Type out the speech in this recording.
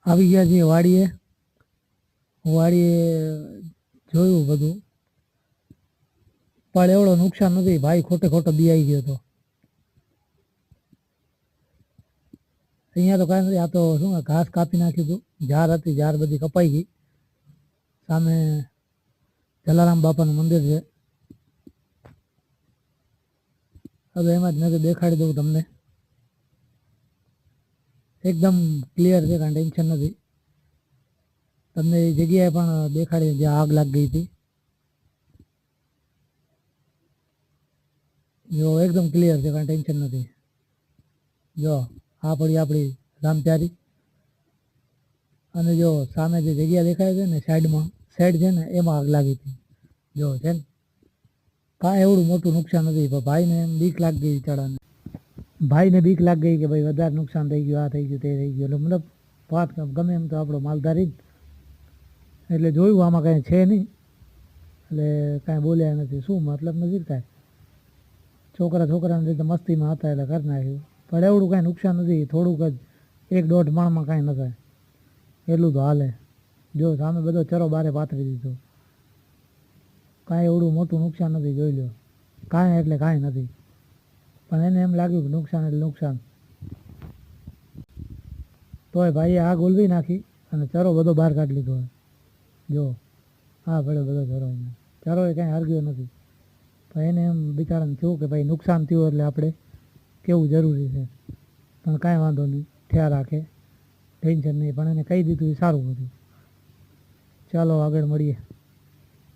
આવી ગયા છીએ વાડીએ જોયું બધું, પણ એવડો નુકસાન નથી. ભાઈ ખોટે ખોટો બિયાઈ ગયો હતો. અહીંયા તો કાંઈ નથી, આ તો શું ઘાસ કાપી નાખ્યું હતું. ઝાર હતી, ઝાર બધી કપાઈ ગઈ. સામે જલારામ બાપાનું મંદિર છે. હવે એમાં જ મેં દેખાડી દઉં તમને. એકદમ ક્લિયર છે, કાંઈ ટેન્શન નથી. તમને એ જગ્યાએ પણ દેખાડી જ્યાં આગ લાગી ગઈ હતી. જો એકદમ ક્લિયર છે, કાંઈ ટેન્શન નથી. જો આ પડી આપણી રામપ્યારી, અને જો સામે જે જગ્યા દેખાય છે ને સાઈડમાં સાઈડ છે ને એમાં આગ લાગી હતી. જો છે ને કાંઈ એવડું મોટું નુકસાન નથી, પણ ભાઈને એમ બીક લાગી ગઈ બિચારાને. ભાઈને બીક લાગી ગઈ કે ભાઈ વધારે નુકસાન થઈ ગયું, આ થઈ ગયું, તે થઈ ગયું. એટલે મતલબ વાત ગમે એમ તો આપણો માલધારી જ, એટલે જોયું આમાં કાંઈ છે નહીં, એટલે કાંઈ બોલ્યા નથી. શું મતલબ નથી કાંઈ, છોકરાને રીતે મસ્તીમાં હતા એટલે કરી નાખ્યું. પણ એવડું કાંઈ નુકસાન નથી, થોડુંક જ 1-1.5 મણમાં કાંઈ ન થાય એટલું તો હાલે. જો સામે બધો ચરો બારે પાથરી દીધો, કાંઈ એવડું મોટું નુકસાન નથી. જોઈ લો, કાંઈ એટલે કાંઈ નથી. પણ એને એમ લાગ્યું કે નુકસાન એટલે નુકસાન. તોય ભાઈએ આગ ઓલવી નાખી અને ચરો બધો બહાર કાઢી લીધો. જો હા પડ્યો બધો ચરો, અહીંયા ચરો એ કાંઈ હરગ્યો નથી. પણ એને એમ બિચારાને થયું કે ભાઈ નુકસાન થયું એટલે આપણે કેવું જરૂરી છે. પણ કાંઈ વાંધો નહીં, થયા રાખે, ટેન્શન નહીં. પણ એને કહી દીધું એ સારું હતું. ચાલો આગળ મળીએ.